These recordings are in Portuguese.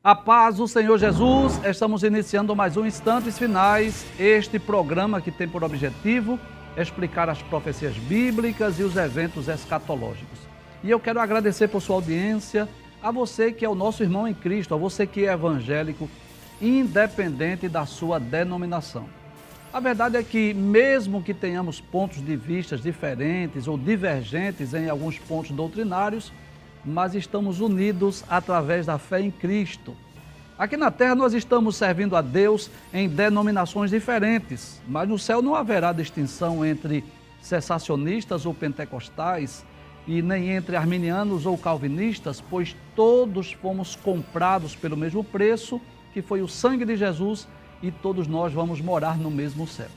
A paz do Senhor Jesus, estamos iniciando mais um Instantes Finais, este programa que tem por objetivo explicar as profecias bíblicas e os eventos escatológicos. E eu quero agradecer por sua audiência, a você que é o nosso irmão em Cristo, a você que é evangélico, independente da sua denominação. A verdade é que, mesmo que tenhamos pontos de vista diferentes ou divergentes em alguns pontos doutrinários, mas estamos unidos através da fé em Cristo. Aqui na terra nós estamos servindo a Deus em denominações diferentes, mas no céu não haverá distinção entre cessacionistas ou pentecostais e nem entre arminianos ou calvinistas, pois todos fomos comprados pelo mesmo preço, que foi o sangue de Jesus, e todos nós vamos morar no mesmo céu.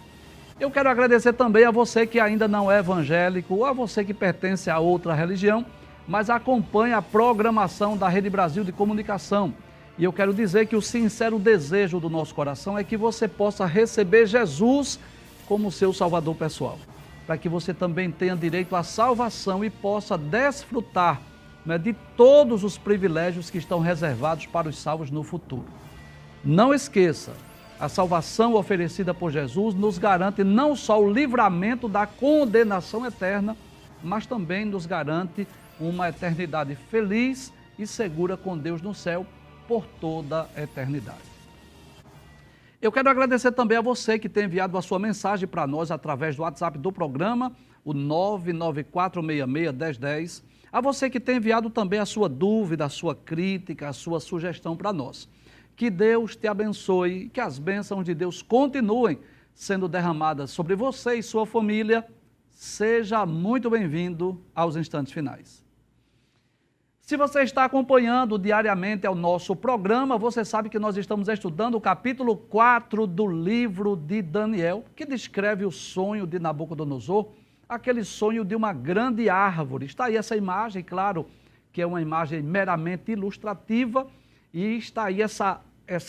Eu quero agradecer também a você que ainda não é evangélico ou a você que pertence a outra religião, mas acompanha a programação da Rede Brasil de Comunicação. E eu quero dizer que o sincero desejo do nosso coração é que você possa receber Jesus como seu salvador pessoal, para que você também tenha direito à salvação e possa desfrutar, de todos os privilégios que estão reservados para os salvos no futuro. Não esqueça, a salvação oferecida por Jesus nos garante não só o livramento da condenação eterna, mas também nos garante uma eternidade feliz e segura com Deus no céu por toda a eternidade. Eu quero agradecer também a você que tem enviado a sua mensagem para nós através do WhatsApp do programa, o 994661010. A você que tem enviado também a sua dúvida, a sua crítica, a sua sugestão para nós. Que Deus te abençoe, que as bênçãos de Deus continuem sendo derramadas sobre você e sua família. Seja muito bem-vindo aos Instantes Finais. Se você está acompanhando diariamente o nosso programa, você sabe que nós estamos estudando o capítulo 4 do livro de Daniel, que descreve o sonho de Nabucodonosor, aquele sonho de uma grande árvore. Está aí essa imagem, claro que é uma imagem meramente ilustrativa, e está aí essa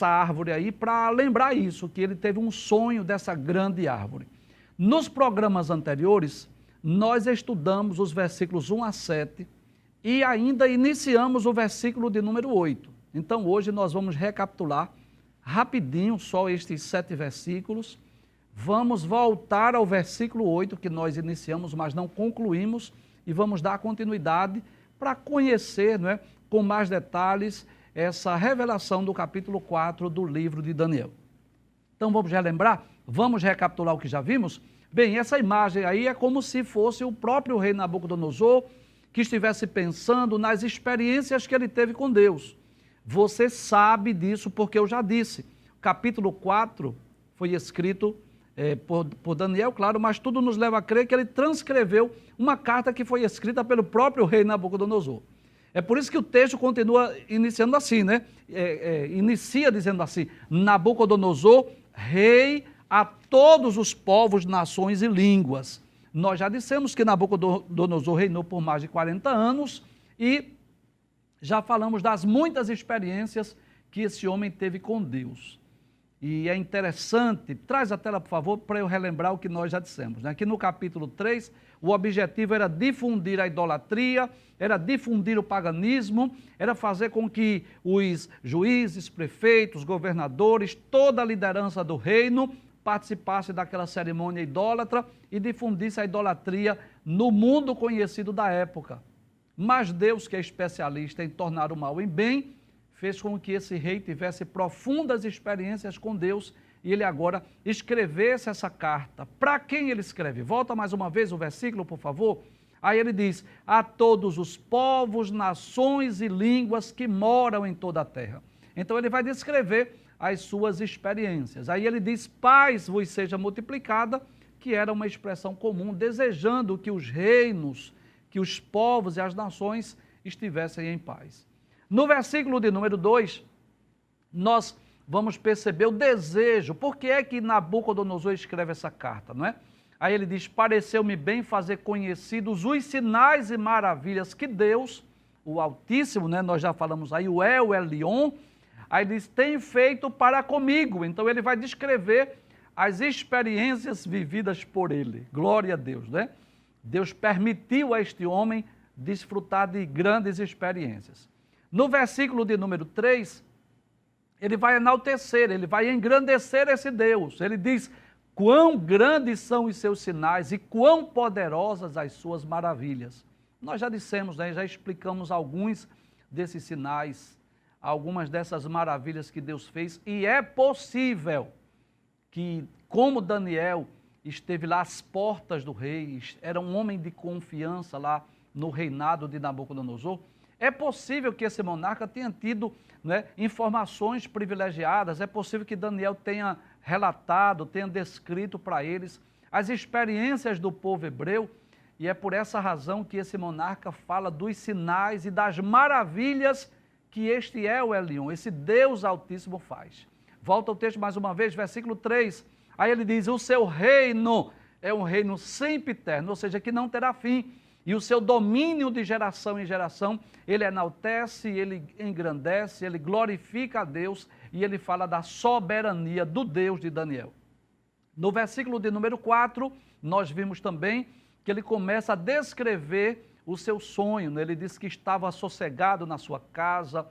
árvore aí para lembrar isso, que ele teve um sonho dessa grande árvore. Nos programas anteriores, nós estudamos os versículos 1 a 7 e ainda iniciamos o versículo de número 8. Então hoje nós vamos recapitular rapidinho só estes 7 versículos. Vamos voltar ao versículo 8 que nós iniciamos, mas não concluímos, e vamos dar continuidade para conhecer, com mais detalhes essa revelação do capítulo 4 do livro de Daniel. Então vamos relembrar? Vamos recapitular o que já vimos? Bem, essa imagem aí é como se fosse o próprio rei Nabucodonosor que estivesse pensando nas experiências que ele teve com Deus. Você sabe disso porque eu já disse. O capítulo 4 foi escrito por Daniel, claro, mas tudo nos leva a crer que ele transcreveu uma carta que foi escrita pelo próprio rei Nabucodonosor. É por isso que o texto continua iniciando assim, inicia dizendo assim: Nabucodonosor, rei a todos os povos, nações e línguas. Nós já dissemos que Nabucodonosor reinou por mais de 40 anos e já falamos das muitas experiências que esse homem teve com Deus. E é interessante, traz a tela por favor, para eu relembrar o que nós já dissemos. Aqui no capítulo 3, o objetivo era difundir a idolatria, era difundir o paganismo, era fazer com que os juízes, prefeitos, governadores, toda a liderança do reino participasse daquela cerimônia idólatra e difundisse a idolatria no mundo conhecido da época. Mas Deus, que é especialista em tornar o mal em bem, fez com que esse rei tivesse profundas experiências com Deus e ele agora escrevesse essa carta. Para quem ele escreve? Volta mais uma vez o versículo, por favor. Aí ele diz: a todos os povos, nações e línguas que moram em toda a terra. Então ele vai descrever as suas experiências. Aí ele diz: paz vos seja multiplicada, que era uma expressão comum, desejando que os reinos, que os povos e as nações estivessem em paz. No versículo de número 2, nós vamos perceber o desejo. Por que é que Nabucodonosor escreve essa carta, não é? Aí ele diz: pareceu-me bem fazer conhecidos os sinais e maravilhas que Deus, o Altíssimo, nós já falamos aí, o El Elyon, aí diz, tem feito para comigo. Então ele vai descrever as experiências vividas por ele. Glória a Deus, Deus permitiu a este homem desfrutar de grandes experiências. No versículo de número 3, ele vai enaltecer, ele vai engrandecer esse Deus. Ele diz: quão grandes são os seus sinais e quão poderosas as suas maravilhas. Nós já dissemos, né, já explicamos alguns desses sinais, algumas dessas maravilhas que Deus fez, e é possível que, como Daniel esteve lá às portas do rei, era um homem de confiança lá no reinado de Nabucodonosor, é possível que esse monarca tenha tido, né, informações privilegiadas, é possível que Daniel tenha relatado, tenha descrito para eles as experiências do povo hebreu, e é por essa razão que esse monarca fala dos sinais e das maravilhas que este El Elyon, esse Deus Altíssimo faz. Volta ao texto mais uma vez, versículo 3, aí ele diz: o seu reino é um reino sempiterno, ou seja, que não terá fim, e o seu domínio de geração em geração, ele enaltece, ele engrandece, ele glorifica a Deus, e ele fala da soberania do Deus de Daniel. No versículo de número 4, nós vimos também que ele começa a descrever o seu sonho, né? Ele diz que estava sossegado na sua casa,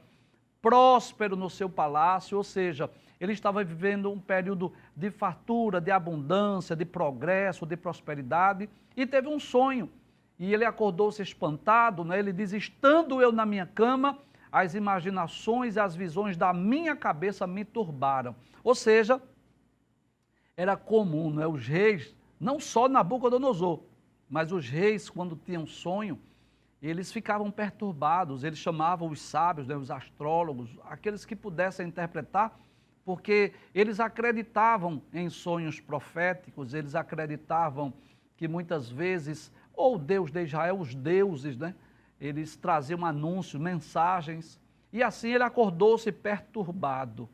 próspero no seu palácio, ou seja, ele estava vivendo um período de fartura, de abundância, de progresso, de prosperidade, e teve um sonho. E ele acordou-se espantado, né? Ele diz: estando eu na minha cama, as imaginações e as visões da minha cabeça me turbaram. Ou seja, era comum, né? Os reis, não só Nabucodonosor, mas os reis, quando tinham sonho, eles ficavam perturbados, eles chamavam os sábios, né, os astrólogos, aqueles que pudessem interpretar, porque eles acreditavam em sonhos proféticos, eles acreditavam que muitas vezes, ou o Deus de Israel, os deuses, né, eles traziam anúncios, mensagens, e assim ele acordou-se perturbado.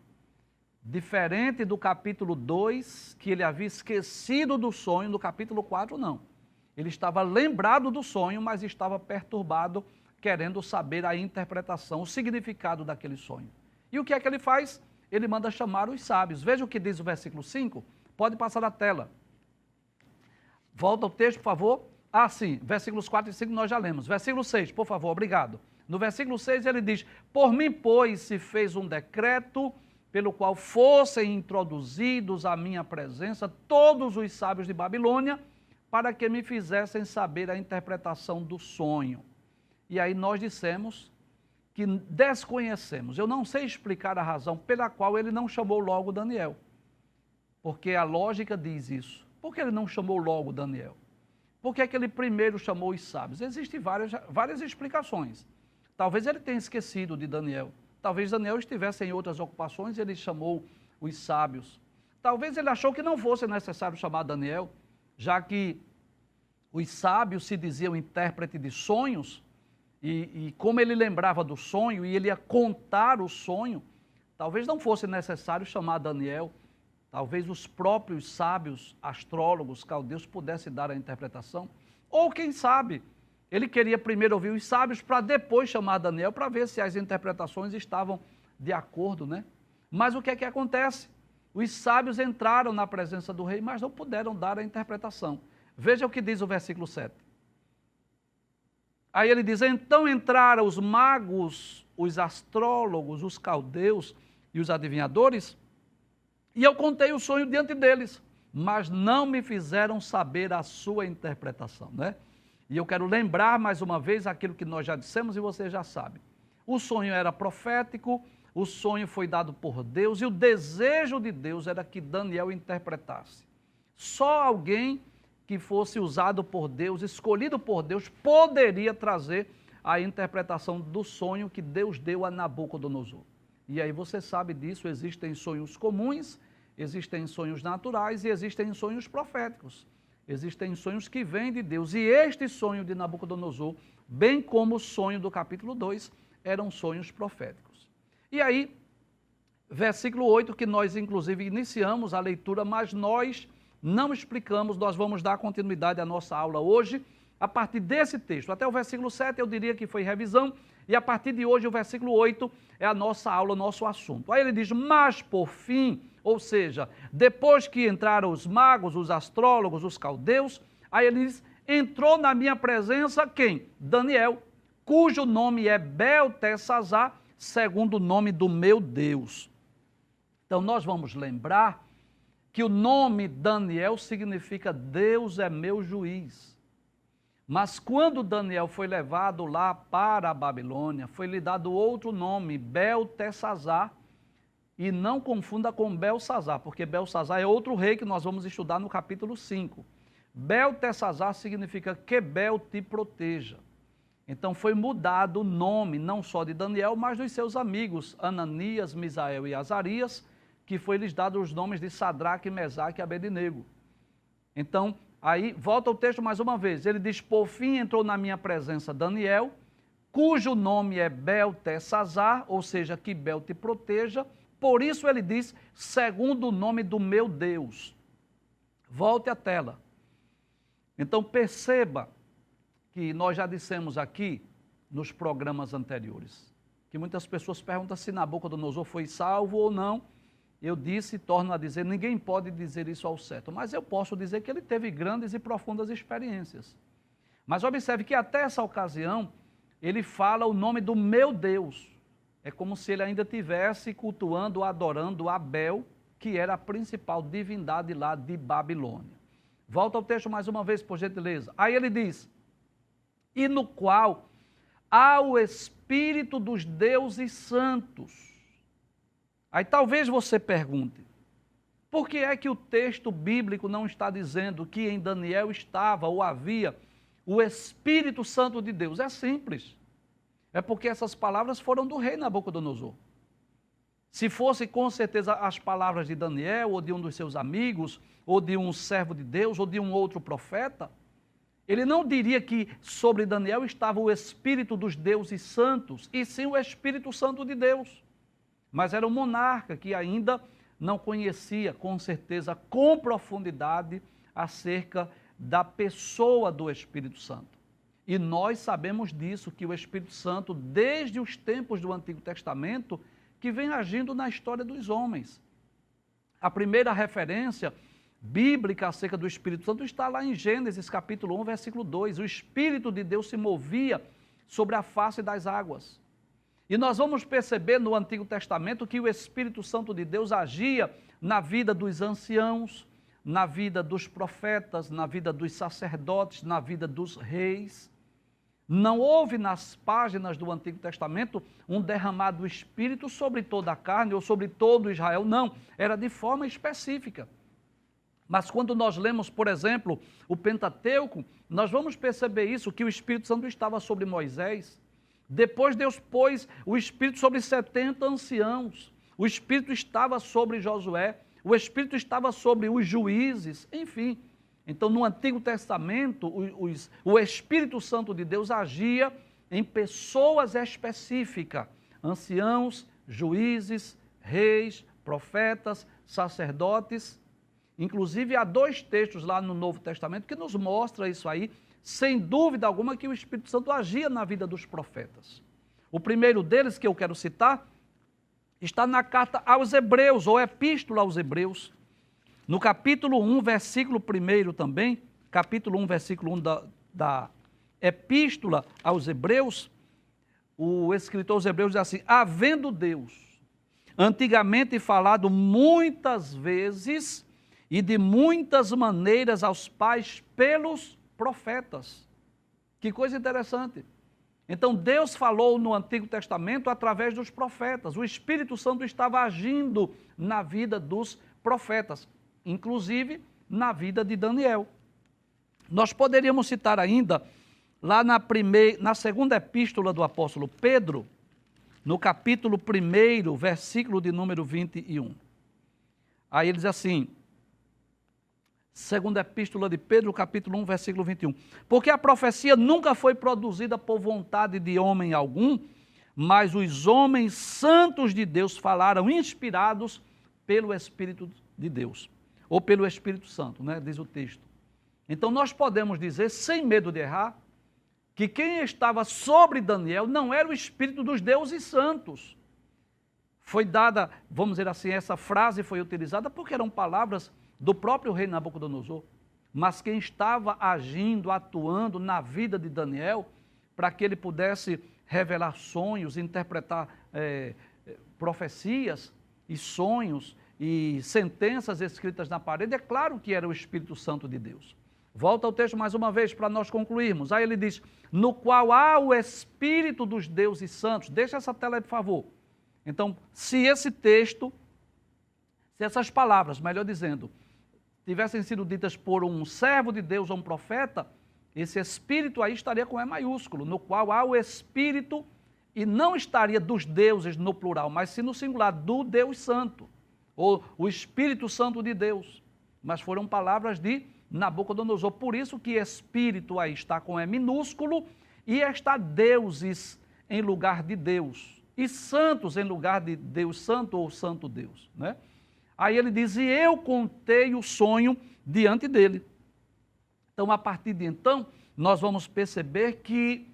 Diferente do capítulo 2, que ele havia esquecido do sonho, no capítulo 4 não. Ele estava lembrado do sonho, mas estava perturbado, querendo saber a interpretação, o significado daquele sonho. E o que é que ele faz? Ele manda chamar os sábios. Veja o que diz o versículo 5, pode passar a tela. Volta ao texto, por favor. Ah, sim, versículos 4 e 5 nós já lemos. Versículo 6, por favor, obrigado. No versículo 6 ele diz: por mim, pois, se fez um decreto pelo qual fossem introduzidos à minha presença todos os sábios de Babilônia, para que me fizessem saber a interpretação do sonho. E aí nós dissemos que desconhecemos. Eu não sei explicar a razão pela qual ele não chamou logo Daniel. Porque a lógica diz isso. Por que ele não chamou logo Daniel? Por que é que ele primeiro chamou os sábios? Existem várias explicações. Talvez ele tenha esquecido de Daniel. Talvez Daniel estivesse em outras ocupações e ele chamou os sábios. Talvez ele achou que não fosse necessário chamar Daniel, já que os sábios se diziam intérprete de sonhos, e como ele lembrava do sonho e ele ia contar o sonho, talvez não fosse necessário chamar Daniel, talvez os próprios sábios, astrólogos, caldeus pudessem dar a interpretação, ou quem sabe, ele queria primeiro ouvir os sábios para depois chamar Daniel, para ver se as interpretações estavam de acordo, né? Mas o que é que acontece? Os sábios entraram na presença do rei, mas não puderam dar a interpretação. Veja o que diz o versículo 7. Aí ele diz: então entraram os magos, os astrólogos, os caldeus e os adivinhadores, e eu contei o sonho diante deles, mas não me fizeram saber a sua interpretação, né? E eu quero lembrar mais uma vez aquilo que nós já dissemos e você já sabe. O sonho era profético, o sonho foi dado por Deus e o desejo de Deus era que Daniel interpretasse. Só alguém que fosse usado por Deus, escolhido por Deus, poderia trazer a interpretação do sonho que Deus deu a Nabucodonosor. E aí você sabe disso, existem sonhos comuns, existem sonhos naturais e existem sonhos proféticos. Existem sonhos que vêm de Deus. E este sonho de Nabucodonosor, bem como o sonho do capítulo 2, eram sonhos proféticos. E aí, versículo 8, que nós inclusive iniciamos a leitura, mas nós não explicamos, nós vamos dar continuidade à nossa aula hoje, a partir desse texto. Até o versículo 7 eu diria que foi revisão, e a partir de hoje o versículo 8 é a nossa aula, o nosso assunto. Aí ele diz: mas por fim, ou seja, depois que entraram os magos, os astrólogos, os caldeus, aí ele diz: entrou na minha presença quem? Daniel, cujo nome é Beltesazar, segundo o nome do meu Deus. Então nós vamos lembrar que o nome Daniel significa Deus é meu juiz. Mas quando Daniel foi levado lá para a Babilônia, foi lhe dado outro nome, Beltesazar, e não confunda com Belsazar, porque Belsazar é outro rei que nós vamos estudar no capítulo 5. Beltesazar significa que Bel te proteja. Então foi mudado o nome, não só de Daniel, mas dos seus amigos, Ananias, Misael e Azarias, que foi lhes dado os nomes de Sadraque, Mesaque e Abednego. Então, aí, volta o texto mais uma vez, ele diz, por fim entrou na minha presença Daniel, cujo nome é Beltesazar, ou seja, que Bel te proteja, por isso ele diz, segundo o nome do meu Deus. Volte à tela. Então perceba que nós já dissemos aqui, nos programas anteriores, que muitas pessoas perguntam se Nabucodonosor foi salvo ou não. Eu disse e torno a dizer, ninguém pode dizer isso ao certo, mas eu posso dizer que ele teve grandes e profundas experiências. Mas observe que até essa ocasião, ele fala o nome do meu Deus. É como se ele ainda estivesse cultuando, adorando Abel, que era a principal divindade lá de Babilônia. Volta ao texto mais uma vez, por gentileza. Aí ele diz, e no qual há o Espírito dos deuses santos. Aí talvez você pergunte, por que é que o texto bíblico não está dizendo que em Daniel estava ou havia o Espírito Santo de Deus? É simples. É porque essas palavras foram do rei Nabucodonosor. Se fosse com certeza as palavras de Daniel, ou de um dos seus amigos, ou de um servo de Deus, ou de um outro profeta, ele não diria que sobre Daniel estava o Espírito dos deuses santos, e sim o Espírito Santo de Deus. Mas era um monarca que ainda não conhecia, com certeza, com profundidade, acerca da pessoa do Espírito Santo. E nós sabemos disso, que o Espírito Santo, desde os tempos do Antigo Testamento, que vem agindo na história dos homens. A primeira referência bíblica acerca do Espírito Santo está lá em Gênesis capítulo 1, versículo 2. O Espírito de Deus se movia sobre a face das águas. E nós vamos perceber no Antigo Testamento que o Espírito Santo de Deus agia na vida dos anciãos, na vida dos profetas, na vida dos sacerdotes, na vida dos reis. Não houve nas páginas do Antigo Testamento um derramado do Espírito sobre toda a carne ou sobre todo Israel, não, era de forma específica. Mas quando nós lemos, por exemplo, o Pentateuco, nós vamos perceber isso, que o Espírito Santo estava sobre Moisés. Depois Deus pôs o Espírito sobre 70 anciãos. O Espírito estava sobre Josué. O Espírito estava sobre os juízes, enfim. Então, no Antigo Testamento, o Espírito Santo de Deus agia em pessoas específicas, anciãos, juízes, reis, profetas, sacerdotes. Inclusive, há 2 textos lá no Novo Testamento que nos mostram isso aí, sem dúvida alguma, que o Espírito Santo agia na vida dos profetas. O primeiro deles, que eu quero citar, está na carta aos Hebreus, ou Epístola aos Hebreus. No capítulo 1, versículo 1 também, capítulo 1, versículo 1 da Epístola aos Hebreus, o escritor aos Hebreus diz assim, havendo Deus antigamente falado muitas vezes e de muitas maneiras aos pais pelos profetas. Que coisa interessante. Então Deus falou no Antigo Testamento através dos profetas. O Espírito Santo estava agindo na vida dos profetas, inclusive na vida de Daniel. Nós poderíamos citar ainda, lá na segunda epístola do apóstolo Pedro, no capítulo 1, versículo de número 21. Aí ele diz assim, segunda epístola de Pedro, capítulo 1, versículo 21. Porque a profecia nunca foi produzida por vontade de homem algum, mas os homens santos de Deus falaram inspirados pelo Espírito de Deus. Ou pelo Espírito Santo, né, diz o texto. Então nós podemos dizer, sem medo de errar, que quem estava sobre Daniel não era o Espírito dos deuses santos. Foi dada, vamos dizer assim, essa frase foi utilizada porque eram palavras do próprio rei Nabucodonosor. Mas quem estava agindo, atuando na vida de Daniel, para que ele pudesse revelar sonhos, interpretar profecias e sonhos, e sentenças escritas na parede, é claro que era o Espírito Santo de Deus. Volta ao texto mais uma vez para nós concluirmos. Aí ele diz, no qual há o Espírito dos deuses santos. Deixa essa tela aí, por favor. Então, se esse texto, se essas palavras, melhor dizendo, tivessem sido ditas por um servo de Deus ou um profeta, esse Espírito aí estaria com E maiúsculo, no qual há o Espírito, e não estaria dos deuses no plural, mas sim no singular, do Deus Santo, ou o Espírito Santo de Deus. Mas foram palavras de Nabucodonosor. Por isso que Espírito aí está com E minúsculo e está deuses em lugar de Deus, e santos em lugar de Deus Santo ou Santo Deus, né? Aí ele diz, e eu contei o sonho diante dele. Então, a partir de então, nós vamos perceber que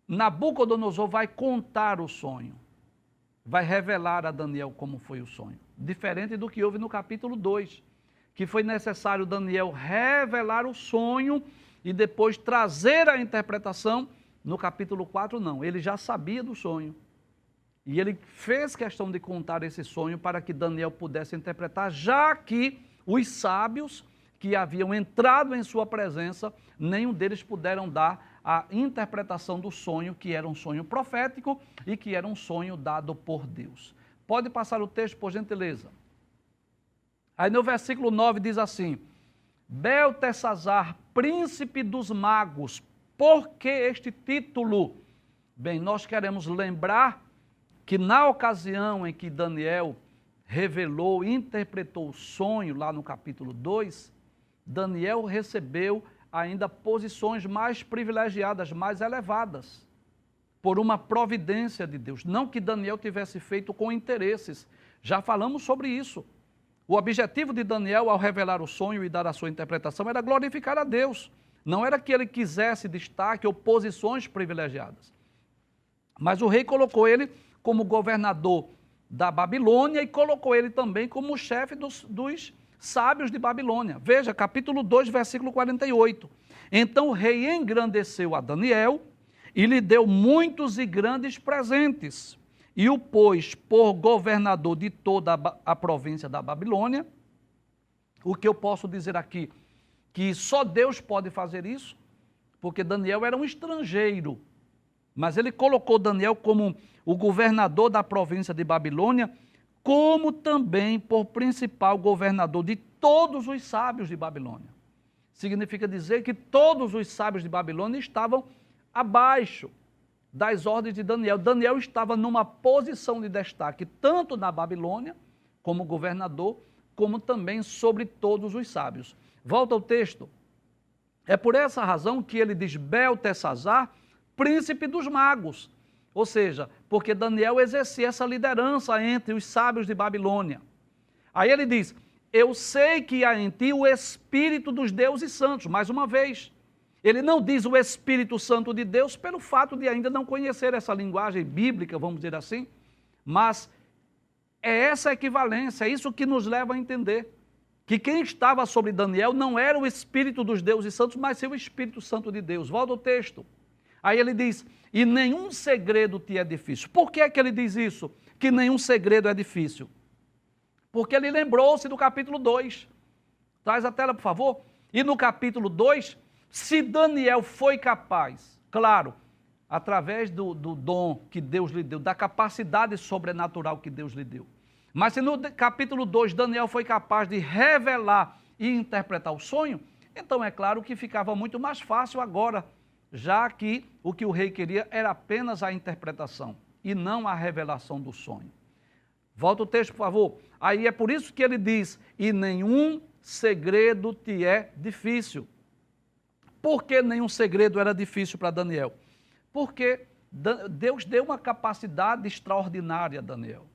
Nabucodonosor vai contar o sonho, vai revelar a Daniel como foi o sonho, diferente do que houve no capítulo 2, que foi necessário Daniel revelar o sonho e depois trazer a interpretação. No capítulo 4, não, ele já sabia do sonho. E ele fez questão de contar esse sonho para que Daniel pudesse interpretar, já que os sábios que haviam entrado em sua presença, nenhum deles puderam dar a interpretação do sonho, que era um sonho profético e que era um sonho dado por Deus. Pode passar o texto, por gentileza. Aí no versículo 9 diz assim, Beltesazar, príncipe dos magos. Por que este título? Bem, nós queremos lembrar que na ocasião em que Daniel revelou e interpretou o sonho, lá no capítulo 2, Daniel recebeu ainda posições mais privilegiadas, mais elevadas, por uma providência de Deus. Não que Daniel tivesse feito com interesses, já falamos sobre isso. O objetivo de Daniel, ao revelar o sonho e dar a sua interpretação, era glorificar a Deus. Não era que ele quisesse destaque ou posições privilegiadas. Mas o rei colocou ele como governador da Babilônia e colocou ele também como chefe dos sábios de Babilônia. Veja, capítulo 2, versículo 48. Então o rei engrandeceu a Daniel e lhe deu muitos e grandes presentes, e o pôs por governador de toda a província da Babilônia. O que eu posso dizer aqui? Que só Deus pode fazer isso, porque Daniel era um estrangeiro, mas ele colocou Daniel como o governador da província de Babilônia, como também por principal governador de todos os sábios de Babilônia. Significa dizer que todos os sábios de Babilônia estavam abaixo das ordens de Daniel. Daniel estava numa posição de destaque, tanto na Babilônia, como governador, como também sobre todos os sábios. Volta ao texto. É por essa razão que ele diz Beltesazar, príncipe dos magos. Ou seja, porque Daniel exercia essa liderança entre os sábios de Babilônia. Aí ele diz, eu sei que há em ti o Espírito dos deuses santos. Mais uma vez, ele não diz o Espírito Santo de Deus pelo fato de ainda não conhecer essa linguagem bíblica, vamos dizer assim, mas é essa equivalência, é isso que nos leva a entender que quem estava sobre Daniel não era o Espírito dos deuses santos, mas sim o Espírito Santo de Deus. Volta ao texto. Aí ele diz, e nenhum segredo te é difícil. Por que é que ele diz isso? Que nenhum segredo é difícil. Porque ele lembrou-se do capítulo 2. Traz a tela, por favor. E no capítulo 2, se Daniel foi capaz, claro, através do dom que Deus lhe deu, da capacidade sobrenatural que Deus lhe deu. Mas se no capítulo 2 Daniel foi capaz de revelar e interpretar o sonho, então é claro que ficava muito mais fácil agora, já que o que o rei queria era apenas a interpretação e não a revelação do sonho. Volta o texto, por favor. Aí é por isso que ele diz, e nenhum segredo te é difícil. Por que nenhum segredo era difícil para Daniel? Porque Deus deu uma capacidade extraordinária a Daniel.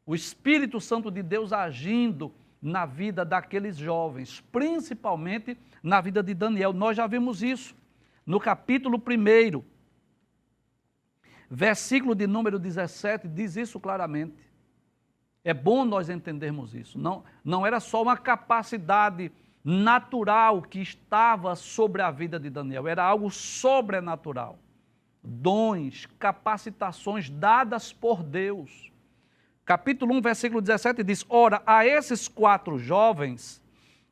O Espírito Santo de Deus agindo na vida daqueles jovens, principalmente na vida de Daniel. Nós já vimos isso no capítulo 1, versículo de número 17, diz isso claramente. É bom nós entendermos isso. Não era só uma capacidade natural que estava sobre a vida de Daniel, era algo sobrenatural. Dons, capacitações dadas por Deus, capítulo 1, versículo 17 diz: ora, a esses 4 jovens,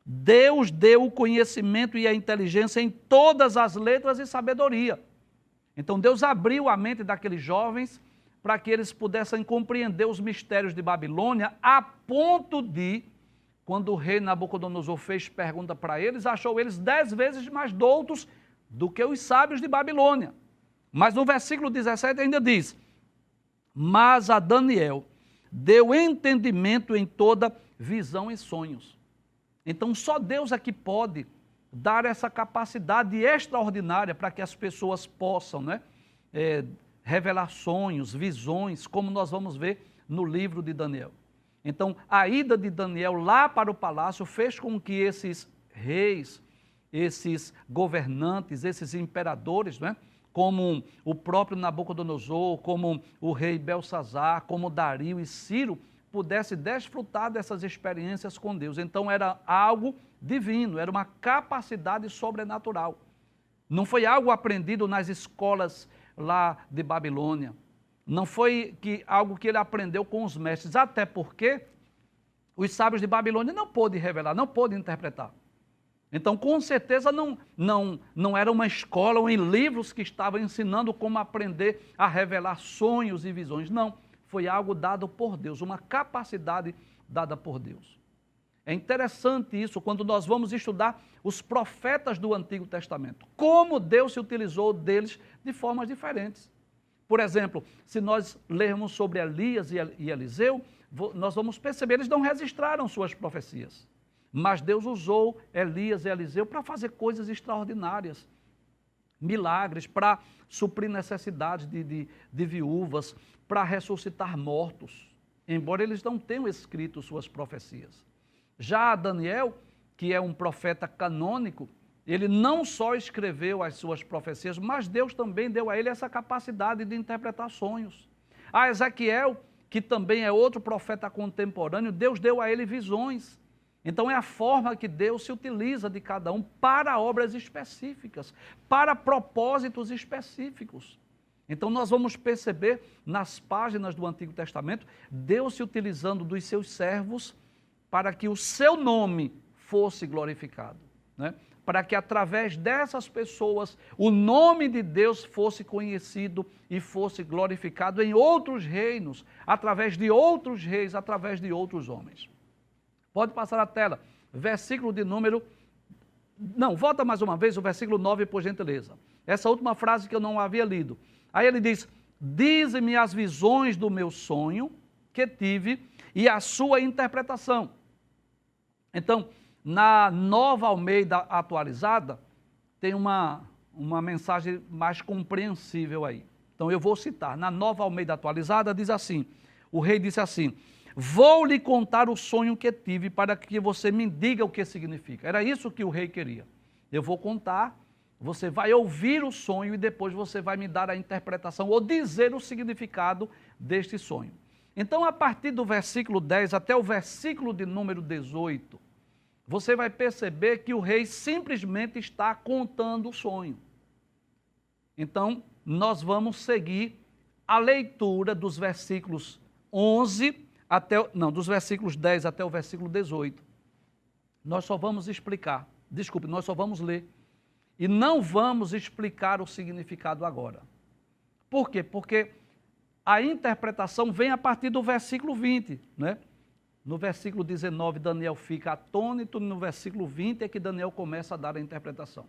Deus deu o conhecimento e a inteligência em todas as letras e sabedoria. Então Deus abriu a mente daqueles jovens para que eles pudessem compreender os mistérios de Babilônia, a ponto de, quando o rei Nabucodonosor fez pergunta para eles, achou eles 10 vezes mais doutos do que os sábios de Babilônia. Mas no versículo 17 ainda diz: mas a Daniel deu entendimento em toda visão e sonhos. Então só Deus é que pode dar essa capacidade extraordinária para que as pessoas possam, né, revelar sonhos, visões, como nós vamos ver no livro de Daniel. Então a ida de Daniel lá para o palácio fez com que esses reis, esses governantes, esses imperadores, né, como o próprio Nabucodonosor, como o rei Belsazar, como Dario e Ciro, pudesse desfrutar dessas experiências com Deus. Então era algo divino, era uma capacidade sobrenatural. Não foi algo aprendido nas escolas lá de Babilônia. Não foi algo que ele aprendeu com os mestres, até porque os sábios de Babilônia não pôde revelar, não pôde interpretar. Então, com certeza, não era uma escola ou em livros que estavam ensinando como aprender a revelar sonhos e visões. Não, foi algo dado por Deus, uma capacidade dada por Deus. É interessante isso quando nós vamos estudar os profetas do Antigo Testamento, como Deus se utilizou deles de formas diferentes. Por exemplo, se nós lermos sobre Elias e Eliseu, nós vamos perceber que eles não registraram suas profecias. Mas Deus usou Elias e Eliseu para fazer coisas extraordinárias, milagres, para suprir necessidades de viúvas, para ressuscitar mortos, embora eles não tenham escrito suas profecias. Já Daniel, que é um profeta canônico, ele não só escreveu as suas profecias, mas Deus também deu a ele essa capacidade de interpretar sonhos. A Ezequiel, que também é outro profeta contemporâneo, Deus deu a ele visões. Então é a forma que Deus se utiliza de cada um para obras específicas, para propósitos específicos. Então nós vamos perceber nas páginas do Antigo Testamento, Deus se utilizando dos seus servos para que o seu nome fosse glorificado, né? Para que através dessas pessoas o nome de Deus fosse conhecido e fosse glorificado em outros reinos, através de outros reis, através de outros homens. Pode passar a tela, versículo de número... Não, volta mais uma vez o versículo 9, por gentileza. Essa última frase que eu não havia lido. Aí ele diz: dize-me as visões do meu sonho que tive e a sua interpretação. Então, na Nova Almeida atualizada, tem uma mensagem mais compreensível aí. Então eu vou citar. Na Nova Almeida atualizada diz assim, o rei disse assim: vou lhe contar o sonho que tive para que você me diga o que significa. Era isso que o rei queria. Eu vou contar, você vai ouvir o sonho e depois você vai me dar a interpretação ou dizer o significado deste sonho. Então, a partir do versículo 10 até o versículo de número 18, você vai perceber que o rei simplesmente está contando o sonho. Então, nós vamos seguir a leitura dos versículos 11 dos versículos 10 até o versículo 18. Nós só vamos nós só vamos ler. E não vamos explicar o significado agora. Por quê? Porque a interpretação vem a partir do versículo 20, né? No versículo 19, Daniel fica atônito, no versículo 20 é que Daniel começa a dar a interpretação.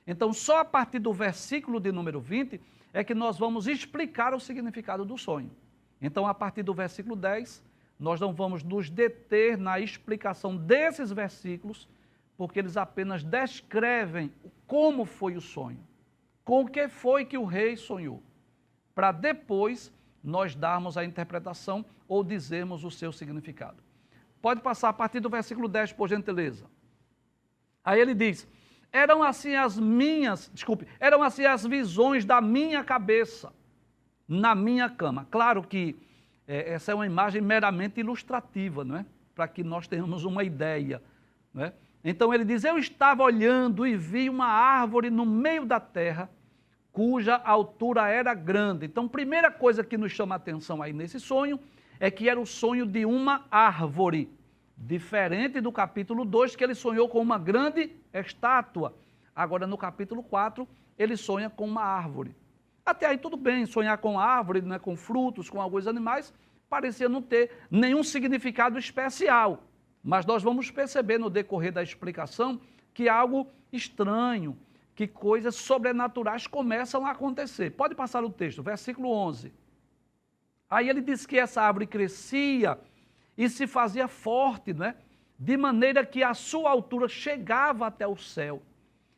Então, só a partir do versículo de número 20 é que nós vamos explicar o significado do sonho. Então, a partir do versículo 10, nós não vamos nos deter na explicação desses versículos, porque eles apenas descrevem como foi o sonho, com o que foi que o rei sonhou, para depois nós darmos a interpretação ou dizermos o seu significado. Pode passar a partir do versículo 10, por gentileza. Aí ele diz: eram assim as visões da minha cabeça, na minha cama. Claro que essa é uma imagem meramente ilustrativa, não é? Para que nós tenhamos uma ideia, não é? Então ele diz: eu estava olhando e vi uma árvore no meio da terra, cuja altura era grande. Então, primeira coisa que nos chama a atenção aí nesse sonho é que era o sonho de uma árvore, diferente do capítulo 2, que ele sonhou com uma grande estátua. Agora, no capítulo 4, ele sonha com uma árvore. Até aí tudo bem, sonhar com árvore, né, com frutos, com alguns animais, parecia não ter nenhum significado especial. Mas nós vamos perceber no decorrer da explicação que algo estranho, que coisas sobrenaturais começam a acontecer. Pode passar o texto, versículo 11. Aí ele diz que essa árvore crescia e se fazia forte, né? De maneira que a sua altura chegava até o céu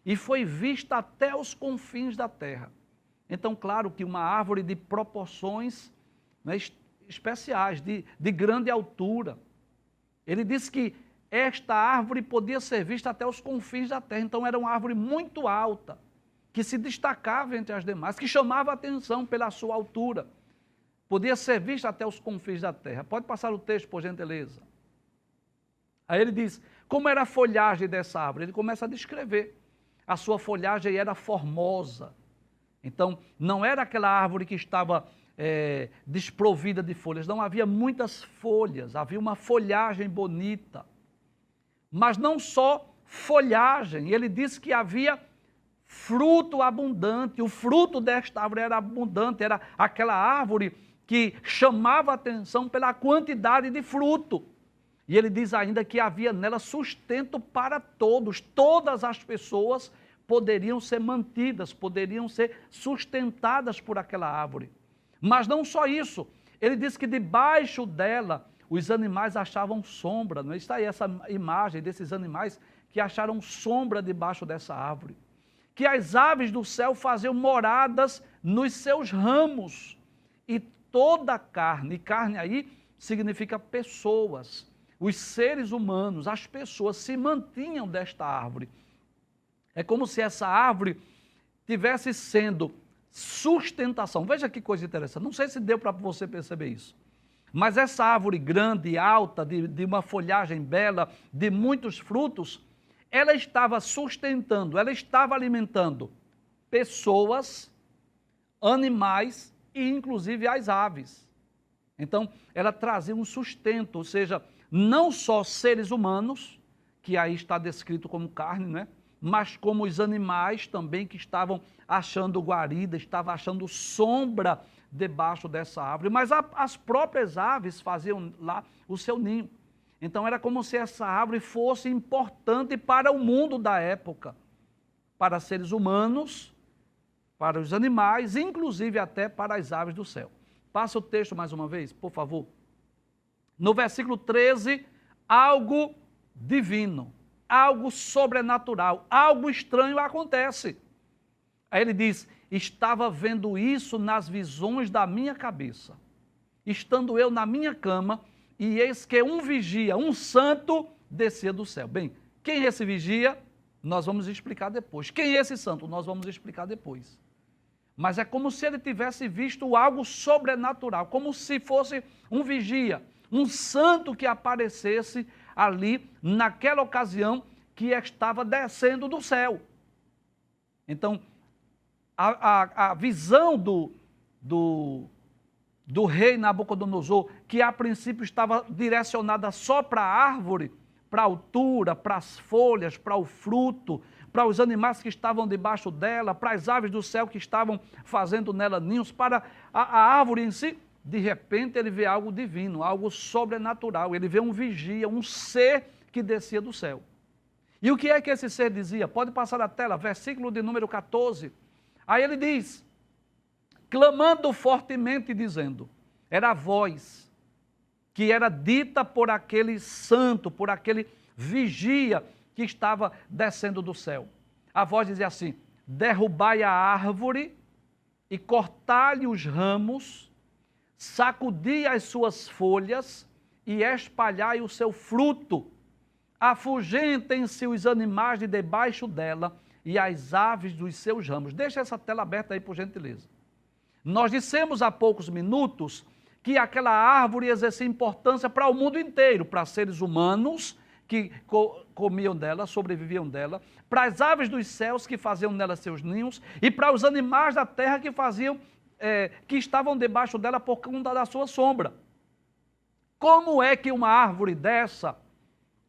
e foi vista até os confins da terra. Então, claro que uma árvore de proporções, né, especiais, de grande altura. Ele disse que esta árvore podia ser vista até os confins da terra. Então, era uma árvore muito alta, que se destacava entre as demais, que chamava a atenção pela sua altura. Podia ser vista até os confins da terra. Pode passar o texto, por gentileza. Aí ele diz, como era a folhagem dessa árvore? Ele começa a descrever. A sua folhagem era formosa. Então, não era aquela árvore que estava desprovida de folhas. Não, havia muitas folhas, havia uma folhagem bonita. Mas não só folhagem, ele disse que havia fruto abundante. O fruto desta árvore era abundante, era aquela árvore que chamava a atenção pela quantidade de fruto. E ele diz ainda que havia nela sustento para todos. Todas as pessoas poderiam ser mantidas, poderiam ser sustentadas por aquela árvore. Mas não só isso, ele diz que debaixo dela os animais achavam sombra. Não está aí essa imagem desses animais que acharam sombra debaixo dessa árvore. Que as aves do céu faziam moradas nos seus ramos. E toda a carne, e carne aí significa pessoas, os seres humanos, as pessoas se mantinham desta árvore. É como se essa árvore tivesse sendo sustentação. Veja que coisa interessante. Não sei se deu para você perceber isso. Mas essa árvore grande, alta, de uma folhagem bela, de muitos frutos, ela estava sustentando, ela estava alimentando pessoas, animais e inclusive as aves. Então, ela trazia um sustento, ou seja, não só seres humanos, que aí está descrito como carne, né? Mas como os animais também que estavam achando guarida, estavam achando sombra debaixo dessa árvore, mas as próprias aves faziam lá o seu ninho. Então era como se essa árvore fosse importante para o mundo da época, para seres humanos, para os animais, inclusive até para as aves do céu. Passa o texto mais uma vez, por favor. No versículo 13, algo divino, algo sobrenatural, algo estranho acontece. Aí ele diz, estava vendo isso nas visões da minha cabeça, estando eu na minha cama, e eis que um vigia, um santo, descia do céu. Bem, quem é esse vigia? Nós vamos explicar depois. Quem é esse santo? Nós vamos explicar depois. Mas é como se ele tivesse visto algo sobrenatural, como se fosse um vigia, um santo que aparecesse ali, naquela ocasião, que estava descendo do céu. Então, a visão do rei Nabucodonosor, que a princípio estava direcionada só para a árvore, para a altura, para as folhas, para o fruto, para os animais que estavam debaixo dela, para as aves do céu que estavam fazendo nela ninhos, para a árvore em si, de repente ele vê algo divino, algo sobrenatural. Ele vê um vigia, um ser que descia do céu. E o que é que esse ser dizia? Pode passar a tela, versículo de número 14. Aí ele diz, clamando fortemente, dizendo, era a voz que era dita por aquele santo, por aquele vigia que estava descendo do céu. A voz dizia assim, derrubai a árvore e cortai-lhe os ramos, sacudi as suas folhas e espalhai o seu fruto. Afugentem-se os animais de debaixo dela e as aves dos seus ramos. Deixa essa tela aberta aí, por gentileza. Nós dissemos há poucos minutos que aquela árvore exercia importância para o mundo inteiro, para seres humanos que comiam dela, sobreviviam dela, para as aves dos céus que faziam nela seus ninhos e para os animais da terra que faziam, que estavam debaixo dela por conta da sua sombra. Como é que uma árvore dessa,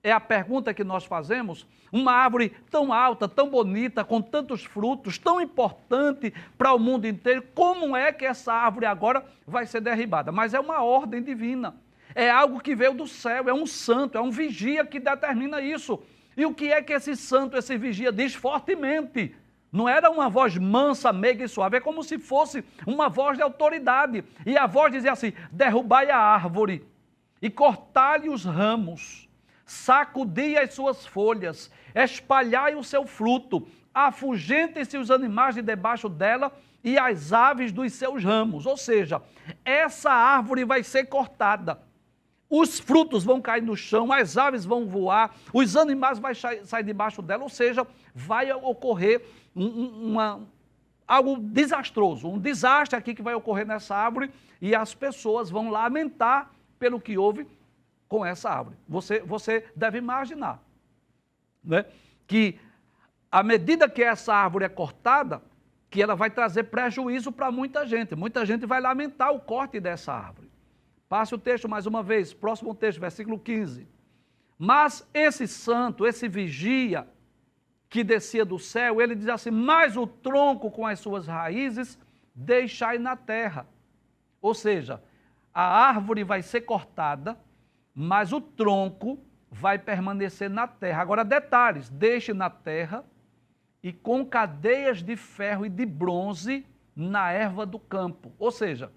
é a pergunta que nós fazemos, uma árvore tão alta, tão bonita, com tantos frutos, tão importante para o mundo inteiro, como é que essa árvore agora vai ser derribada? Mas é uma ordem divina, é algo que veio do céu, é um santo, é um vigia que determina isso. E o que é que esse santo, esse vigia diz fortemente? Não era uma voz mansa, meiga e suave, é como se fosse uma voz de autoridade. E a voz dizia assim: derrubai a árvore e cortai os ramos, sacudi as suas folhas, espalhai o seu fruto, afugentem-se os animais de debaixo dela e as aves dos seus ramos. Ou seja, essa árvore vai ser cortada, os frutos vão cair no chão, as aves vão voar, os animais vão sair debaixo dela, ou seja, vai ocorrer algo desastroso, um desastre aqui que vai ocorrer nessa árvore e as pessoas vão lamentar pelo que houve com essa árvore. Você deve imaginar, né, que à medida que essa árvore é cortada, que ela vai trazer prejuízo para muita gente vai lamentar o corte dessa árvore. Passe o texto mais uma vez, próximo texto, versículo 15. Mas esse santo, esse vigia que descia do céu, ele diz assim: mas o tronco com as suas raízes deixai na terra. Ou seja, a árvore vai ser cortada, mas o tronco vai permanecer na terra. Agora, detalhes: deixe na terra e com cadeias de ferro e de bronze na erva do campo. Ou seja,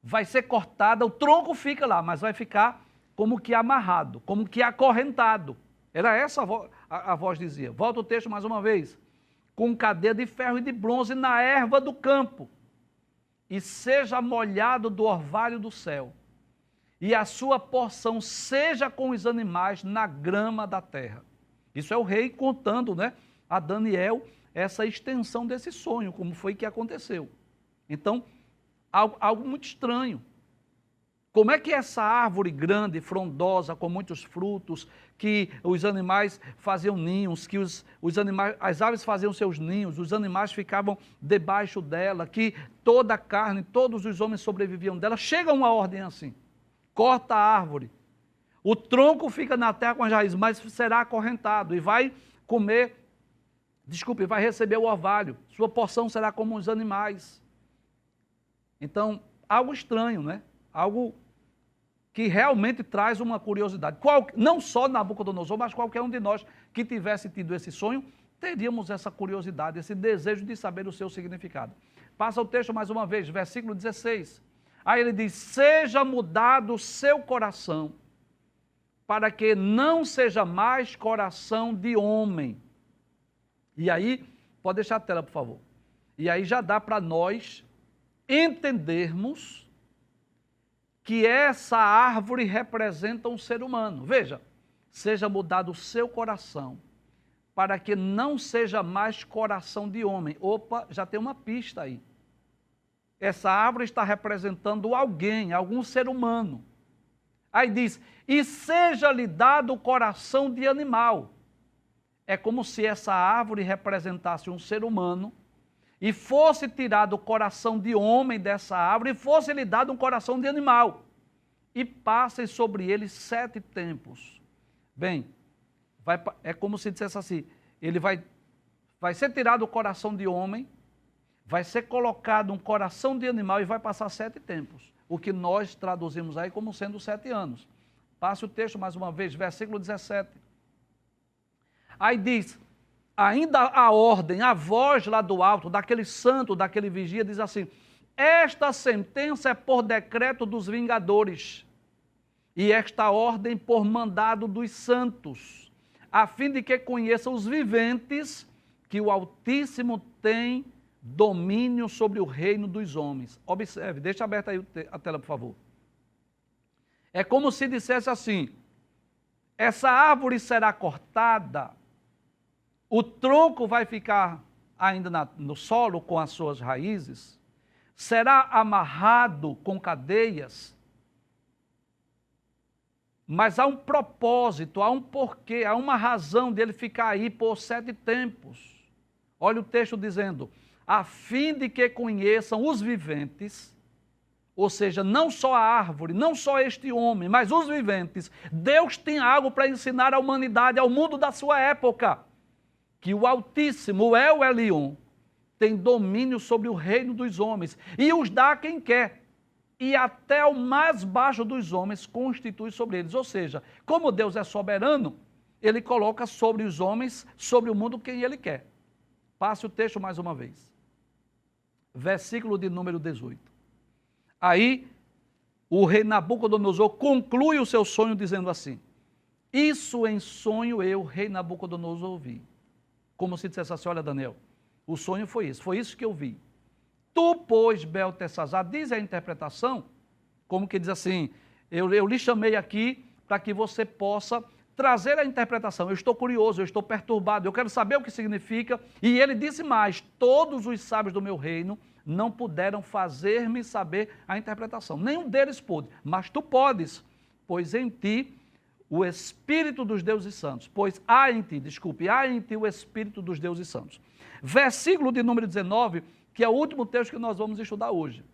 vai ser cortada, o tronco fica lá, mas vai ficar como que amarrado, como que acorrentado. Era essa a voz dizia. Volta o texto mais uma vez. Com cadeia de ferro e de bronze na erva do campo, e seja molhado do orvalho do céu, e a sua porção seja com os animais na grama da terra. Isso é o rei contando, né, a Daniel essa extensão desse sonho, como foi que aconteceu. Então, algo muito estranho. Como é que essa árvore grande, frondosa, com muitos frutos, que os animais faziam ninhos, que os animais, as aves faziam seus ninhos, os animais ficavam debaixo dela, que toda a carne, todos os homens sobreviviam dela, chega uma ordem assim: corta a árvore, o tronco fica na terra com as raízes, mas será acorrentado e vai comer, vai receber o orvalho, sua porção será como os animais. Então, algo estranho, né? Algo que realmente traz uma curiosidade. Não só Nabucodonosor, mas qualquer um de nós que tivesse tido esse sonho, teríamos essa curiosidade, esse desejo de saber o seu significado. Passa o texto mais uma vez, versículo 16. Aí ele diz: seja mudado o seu coração, para que não seja mais coração de homem. E aí, pode deixar a tela, por favor. E aí já dá para nós entendermos que essa árvore representa um ser humano. Veja, seja mudado o seu coração, para que não seja mais coração de homem. Opa, já tem uma pista aí. Essa árvore está representando alguém, algum ser humano. Aí diz: e seja-lhe dado o coração de animal. É como se essa árvore representasse um ser humano, e fosse tirado o coração de homem dessa árvore, e fosse lhe dado um coração de animal, e passem sobre ele 7 tempos. Bem, é como se dissesse assim: ele vai ser tirado o coração de homem, vai ser colocado um coração de animal e vai passar 7 tempos, o que nós traduzimos aí como sendo 7 anos. Passe o texto mais uma vez, versículo 17. Aí diz: ainda a ordem, a voz lá do alto, daquele santo, daquele vigia, diz assim: esta sentença é por decreto dos vingadores, e esta ordem por mandado dos santos, a fim de que conheçam os viventes que o Altíssimo tem domínio sobre o reino dos homens. Observe, deixa aberta aí a tela, por favor. É como se dissesse assim: essa árvore será cortada, o tronco vai ficar ainda no solo com as suas raízes, será amarrado com cadeias, mas há um propósito, há um porquê, há uma razão dele ficar aí por 7 tempos. Olha o texto dizendo: a fim de que conheçam os viventes ou seja, não só a árvore, não só este homem, mas os viventes, Deus tem algo para ensinar à humanidade, ao mundo da sua época, que o Altíssimo, o El Elyon, tem domínio sobre o reino dos homens e os dá a quem quer, e até o mais baixo dos homens constitui sobre eles. Ou seja, como Deus é soberano, ele coloca sobre os homens, sobre o mundo, quem ele quer. Passe o texto mais uma vez. Versículo de número 18. Aí, o rei Nabucodonosor conclui o seu sonho dizendo assim: isso em sonho eu, rei Nabucodonosor, ouvi. Como se dissesse assim: olha, Daniel, o sonho foi isso que eu vi. Tu, pois, Beltesazar, diz a interpretação, como que diz assim, eu lhe chamei aqui para que você possa trazer a interpretação. Eu estou curioso, eu estou perturbado, eu quero saber o que significa. E ele disse mais: todos os sábios do meu reino não puderam fazer-me saber a interpretação. Nenhum deles pôde, mas tu podes, pois em ti o Espírito dos deuses santos. Pois há em ti o Espírito dos deuses santos. Versículo de número 19, que é o último texto que nós vamos estudar hoje.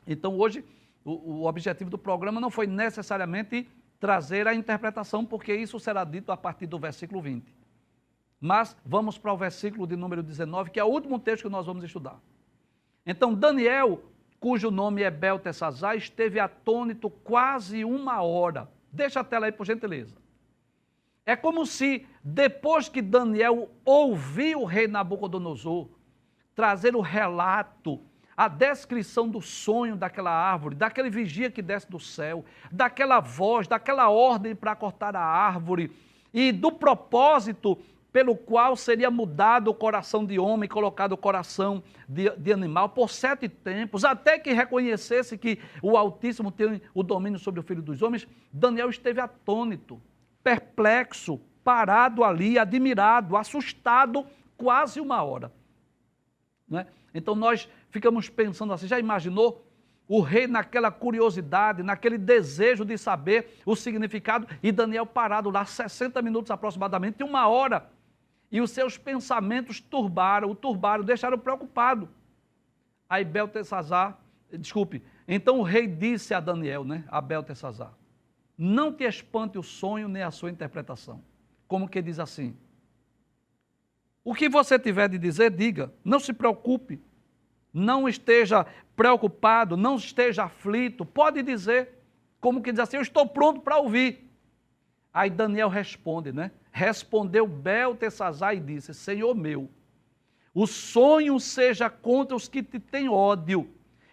Então hoje o objetivo do programa não foi necessariamente trazer a interpretação, porque isso será dito a partir do versículo 20. Mas vamos para o versículo de número 19, que é o último texto que nós vamos estudar. Então Daniel, cujo nome é Beltesazar, esteve atônito quase 1 hora. Deixa a tela aí, por gentileza. É como se, depois que Daniel ouviu o rei Nabucodonosor trazer o relato, a descrição do sonho daquela árvore, daquele vigia que desce do céu, daquela voz, daquela ordem para cortar a árvore e do propósito pelo qual seria mudado o coração de homem, colocado o coração de animal por 7 tempos, até que reconhecesse que o Altíssimo tem o domínio sobre o Filho dos Homens, Daniel esteve atônito, perplexo, parado ali, admirado, assustado, quase 1 hora. Né? Então nós ficamos pensando assim, já imaginou o rei naquela curiosidade, naquele desejo de saber o significado, e Daniel parado lá 60 minutos aproximadamente, 1 hora, e os seus pensamentos o deixaram preocupado. Aí então o rei disse a Daniel, né, a Beltesazar: não te espante o sonho nem a sua interpretação. Como que diz assim: o que você tiver de dizer, diga, não se preocupe, não esteja preocupado, não esteja aflito, pode dizer, como que diz assim, eu estou pronto para ouvir. Aí Daniel responde, né? Respondeu Beltesazar e disse: Senhor meu, o sonho seja contra os que te têm ódio,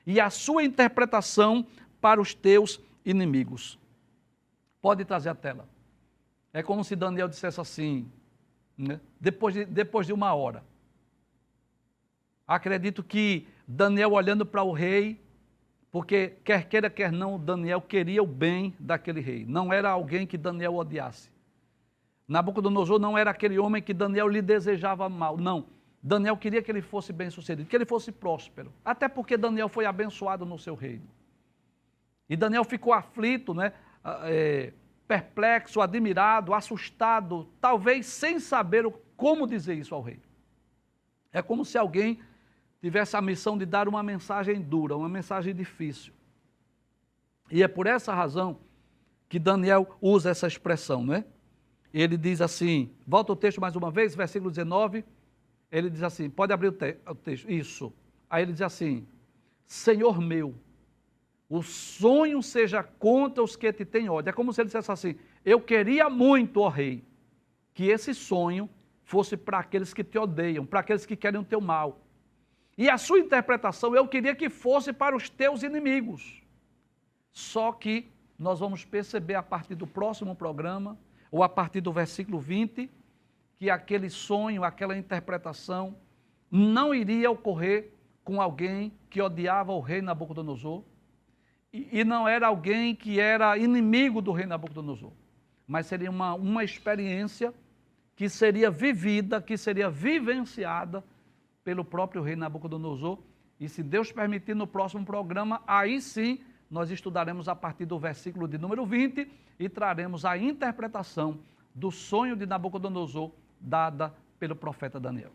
e a sua interpretação para os teus inimigos. Pode trazer a tela. É como se Daniel dissesse assim, né? Depois de 1 hora. Acredito que Daniel, olhando para o rei, porque quer queira, quer não, Daniel queria o bem daquele rei. Não era alguém que Daniel odiasse. Nabucodonosor não era aquele homem que Daniel lhe desejava mal. Não. Daniel queria que ele fosse bem-sucedido, que ele fosse próspero. Até porque Daniel foi abençoado no seu reino. E Daniel ficou aflito, né? Perplexo, admirado, assustado, talvez sem saber como dizer isso ao rei. É como se alguém tivesse a missão de dar uma mensagem dura, uma mensagem difícil. E é por essa razão que Daniel usa essa expressão, né? Ele diz assim, volta o texto mais uma vez, versículo 19, ele diz assim, pode abrir o texto, isso. Aí ele diz assim: Senhor meu, o sonho seja contra os que te têm ódio. É como se ele dissesse assim: eu queria muito, ó rei, que esse sonho fosse para aqueles que te odeiam, para aqueles que querem o teu mal. E a sua interpretação, eu queria que fosse para os teus inimigos. Só que nós vamos perceber a partir do próximo programa, ou a partir do versículo 20, que aquele sonho, aquela interpretação, não iria ocorrer com alguém que odiava o rei Nabucodonosor, e não era alguém que era inimigo do rei Nabucodonosor, mas seria uma experiência que seria vivida, que seria vivenciada pelo próprio rei Nabucodonosor. E se Deus permitir, no próximo programa, aí sim, nós estudaremos a partir do versículo de número 20 e traremos a interpretação do sonho de Nabucodonosor dada pelo profeta Daniel.